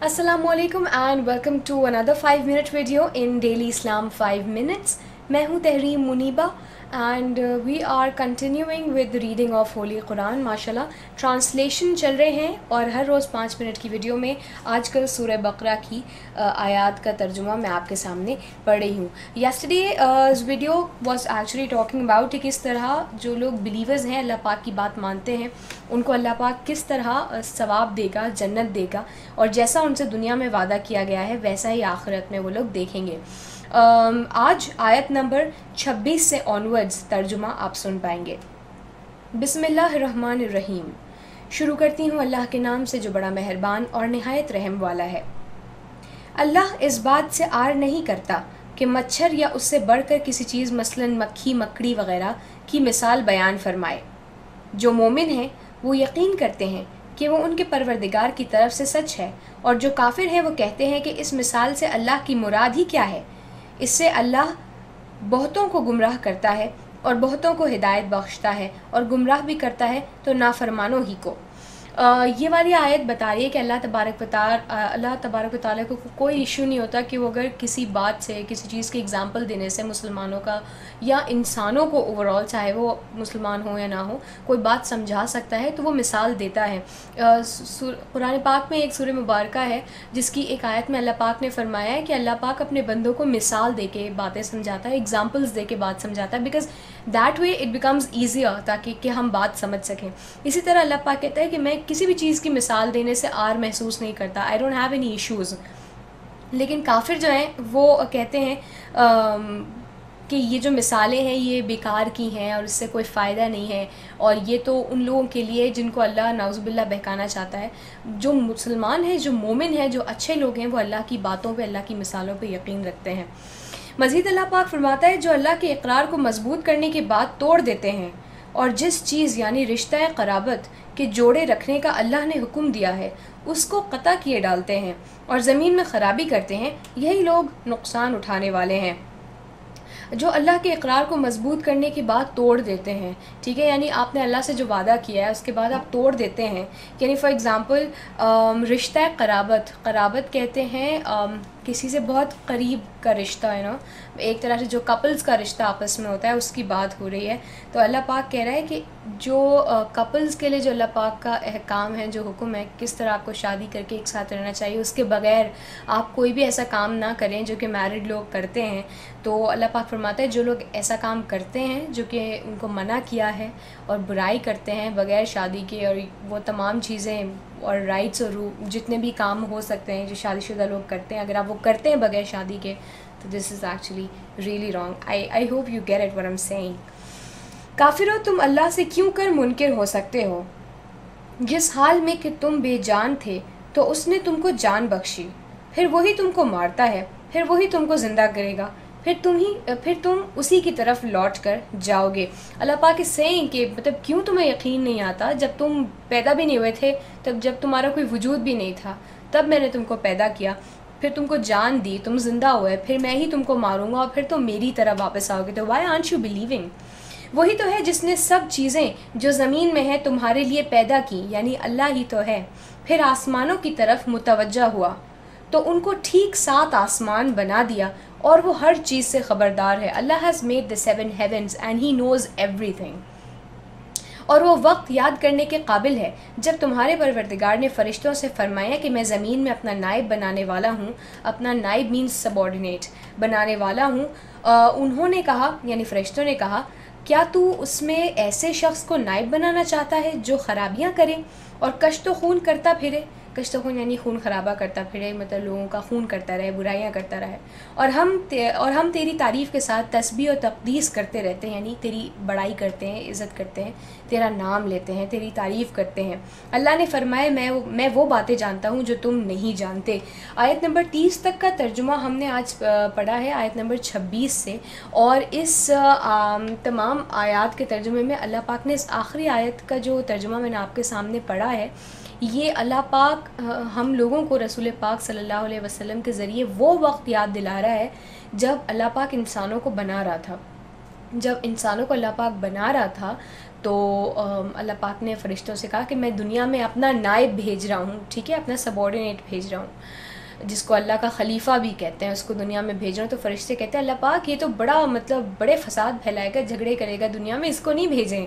अस्सलामुअलैकुम and welcome to another 5 minute video in daily Islam 5 minutes. मैं हूँ Tahreem Muniba and we are continuing with reading of holy Quran. माशाल्लाह translation चल रहे हैं और हर रोज़ 5 मिनट की वीडियो में आजकल सूरह बकरा की आयात का तर्जुमा मैं आपके सामने पढ़ रही हूँ। Yesterday video was actually talking about कि किस तरह जो लोग बिलीवर्स हैं, अल्लाह पाक की बात मानते हैं, उनको अल्लाह पाक किस तरह सवाब देगा, जन्नत देगा, और जैसा उनसे दुनिया में वादा किया गया है वैसा ही आखिरत में वो लोग देखेंगे। आज आयत नंबर 26 से ऑनवर्ड्स तर्जुमा आप सुन पाएंगे। बिस्मिल्लाहिर्रहमानिर्रहीम। शुरू करती हूँ अल्लाह के नाम से जो बड़ा मेहरबान और निहायत रहम वाला है। अल्लाह इस बात से आर नहीं करता कि मच्छर या उससे बढ़कर किसी चीज़ मसलन मक्खी, मकड़ी वगैरह की मिसाल बयान फरमाए। जो मोमिन हैं वो यकीन करते हैं कि वो उनके परवरदिगार की तरफ से सच है, और जो काफिर हैं वो कहते हैं कि इस मिसाल से अल्लाह की मुराद ही क्या है। इससे अल्लाह बहुतों को गुमराह करता है और बहुतों को हिदायत बख्शता है, और गुमराह भी करता है तो नाफरमानों ही को। ये वाली आयत बता रही है कि अल्लाह तबारक व तआला को कोई इशू नहीं होता कि वो अगर किसी बात से, किसी चीज़ की एग्ज़ाम्पल देने से मुसलमानों का या इंसानों को ओवरऑल, चाहे वो मुसलमान हो या ना हो, कोई बात समझा सकता है तो वो मिसाल देता है। कुरान पाक में एक सूरह मुबारका है जिसकी एक आयत में अल्लाह पाक ने फरमाया है कि अल्लाह पाक अपने बंदों को मिसाल दे के बातें समझाता है, एग्जाम्पल्स दे के बात समझाता है, because that way it becomes easier, ताकि कि हम बात समझ सकें। इसी तरह अल्लाह पाक कहता है कि मैं किसी भी चीज़ की मिसाल देने से आर महसूस नहीं करता, I don't have any issues. लेकिन काफिर जो हैं वो कहते हैं कि ये जो मिसालें हैं ये बेकार की हैं और इससे कोई फ़ायदा नहीं है, और ये तो उन लोगों के लिए जिनको अल्लाह नाउज़ुबिल्लाह बहकाना चाहता है। जो मुसलमान हैं, जो मोमिन हैं, जो अच्छे लोग हैं, वो अल्लाह की बातों पे, अल्लाह की मिसालों पे यकीन रखते हैं। मज़ीद अल्लाह पाक फरमाता है, जो अल्लाह के इकरार को मजबूत करने के बाद तोड़ देते हैं, और जिस चीज़ यानी रिश्ता क़राबत के जोड़े रखने का अल्लाह ने हुक्म दिया है उसको क़ता किए डालते हैं और ज़मीन में ख़राबी करते हैं, यही लोग नुकसान उठाने वाले हैं। जो अल्लाह के इकरार को मजबूत करने के बाद तोड़ देते हैं, ठीक है, यानी आपने अल्लाह से जो वादा किया है उसके बाद आप तोड़ देते हैं। यानी फॉर एग्ज़ाम्पल रिश्ता क़राबत, क़राबत कहते हैं किसी से बहुत करीब का रिश्ता है ना, एक तरह से जो कपल्स का रिश्ता आपस में होता है उसकी बात हो रही है। तो अल्लाह पाक कह रहा है कि जो कपल्स के लिए जो अल्लाह पाक का अहकाम है, जो हुक्म है, किस तरह आपको शादी करके एक साथ रहना चाहिए, उसके बगैर आप कोई भी ऐसा काम ना करें जो कि मैरिड लोग करते हैं। तो अल्लाह पाक फरमाता है जो लोग ऐसा काम करते हैं जो कि उनको मना किया है और बुराई करते हैं बगैर शादी के, और वो तमाम चीज़ें और राइट्स और जितने भी काम हो सकते हैं जो शादीशुदा लोग करते हैं, अगर आप वो करते हैं बगैर शादी के, तो this is actually really wrong. I hope you get it what I am saying. काफिरों, तुम अल्लाह से क्यों कर मुनकिर हो सकते हो, जिस हाल में कि तुम बेजान थे तो उसने तुमको जान बख्शी, फिर वही तुमको मारता है, फिर वही तुमको ज़िंदा करेगा, फिर तुम उसी की तरफ लौट कर जाओगे। अल्लाह पाक इस सेइंग कि मतलब क्यों तुम्हें यकीन नहीं आता, जब तुम पैदा भी नहीं हुए थे, तब जब तुम्हारा कोई वजूद भी नहीं था, तब मैंने तुमको पैदा किया, फिर तुमको जान दी, तुम जिंदा हुए, फिर मैं ही तुमको मारूंगा और फिर तुम मेरी तरफ वापस आओगे। तो वाई आरंट यू बिलीविंग? वही तो है जिसने सब चीज़ें जो ज़मीन में है तुम्हारे लिए पैदा की, यानी अल्लाह ही तो है। फिर आसमानों की तरफ मुतवज्जा हुआ तो उनको ठीक 7 आसमान बना दिया, और वो हर चीज़ से ख़बरदार है। Allah has made the 7 heavens and he knows everything. और वो वक्त याद करने के काबिल है जब तुम्हारे परवरदिगार ने फ़रिश्तों से फरमाया कि मैं ज़मीन में अपना नाइब बनाने वाला हूँ। अपना नाइब मीन्स सबॉर्डिनेट, बनाने वाला हूँ। उन्होंने कहा, यानी फ़रिश्तों ने कहा, क्या तू उसमें ऐसे शख्स को नाइब बनाना चाहता है जो ख़राबियाँ करे और कश्त व खून करता फिरे। कश्त व खून यानी खून खराबा करता फिरे, मतलब लोगों का खून करता रहे, बुराइयां करता रहे। और हम तेरी तारीफ़ के साथ तस्बीह और तक़दीस करते रहते हैं, यानी तेरी बड़ाई करते हैं, इज़्ज़त करते हैं, तेरा नाम लेते हैं, तेरी तारीफ़ करते हैं। अल्लाह ने फरमाया मैं वो बातें जानता हूँ जो तुम नहीं जानते। आयत नंबर 30 तक का तर्जुमा हमने आज पढ़ा है, आयत नंबर 26 से। और इस तमाम आयत के तर्जुमे में अल्लाह पाक ने इस आखिरी आयत का जो तर्जुमा मैंने आपके सामने पढ़ा है, ये अल्लाह पाक हम लोगों को रसूल पाक सल्लल्लाहु अलैहि वसल्लम के ज़रिए वो वक्त याद दिला रहा है जब अल्लाह पाक इंसानों को बना रहा था। जब इंसानों को अल्लाह पाक बना रहा था تو اللہ پاک نے فرشتوں سے کہا کہ میں دنیا میں اپنا نائب بھیج رہا ہوں، ٹھیک ہے، اپنا سبارڈینیٹ بھیج رہا ہوں، جس کو اللہ کا خلیفہ بھی کہتے ہیں، اس کو دنیا میں بھیج رہا ہوں۔ تو فرشتے کہتے ہیں اللہ پاک یہ تو بڑا مطلب بڑے فساد پھیلائے گا، جھگڑے کرے گا دنیا میں، اس کو نہیں بھیجیں،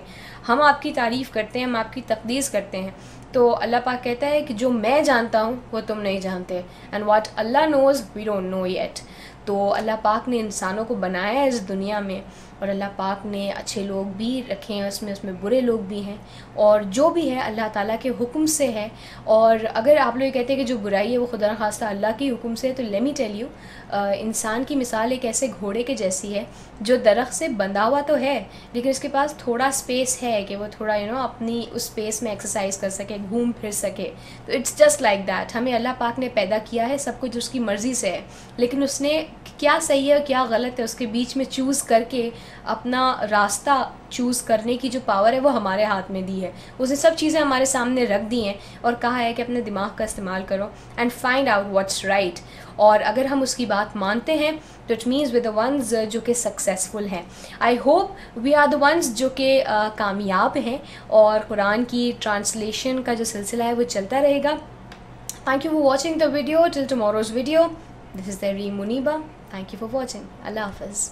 ہم آپ کی تعریف کرتے ہیں، ہم آپ کی تقدیس کرتے ہیں۔ تو اللہ پاک کہتا ہے کہ جو میں جانتا ہوں وہ تم نہیں جانتے، اینڈ واٹ اللہ knows we don't know yet. تو اللہ پاک نے انسانوں کو بنایا ہے اس دنیا میں، اور اللہ پاک نے اچھے لوگ بھی رکھے ہیں اس میں برے لوگ بھی ہیں، اور جو بھی ہے اللہ تعالیٰ کے حکم سے ہے۔ اور اگر آپ لوگ کہتے ہیں کہ جو برائی ہے وہ خدا نخواستہ اللہ کے حکم سے ہے، تو لیٹ می ٹیل یو، انسان کی مثال ایک ایسے گھوڑے کے جیسی ہے جو درخت سے بندھا ہوا تو ہے، لیکن اس کے پاس تھوڑا اسپیس ہے کہ وہ تھوڑا اپنی اس اسپیس میں ایکسرسائز کر سکے، گھوم پھر سکے۔ تو اٹس جسٹ لائک دیٹ، ہمیں اللہ پاک نے پیدا کیا ہے، سب کچھ اس کی مرضی سے ہے، لیکن اس نے کیا صحیح ہے کیا غلط ہے اس کے بیچ میں چوز کر کے اپنا راستہ چوز کرنے کی جو پاور ہے وہ ہمارے ہاتھ میں دی ہے۔ اس نے سب چیزیں ہمارے سامنے رکھ دی ہیں اور کہا ہے کہ اپنے دماغ کا استعمال کرو and find out what's right, اور اگر ہم اس کی بات مانتے ہیں تو it means with the ones جو کہ سکسیزفل ہیں۔ I hope we are the ones جو کہ کامیاب ہیں، اور قرآن کی ٹرانسلیشن کا جو سلسلہ ہے وہ چلتا رہے گا۔ Thank you for watching the video, till tomorrow's video, this is Tehreem Muniba, thank you for watching, اللہ حافظ۔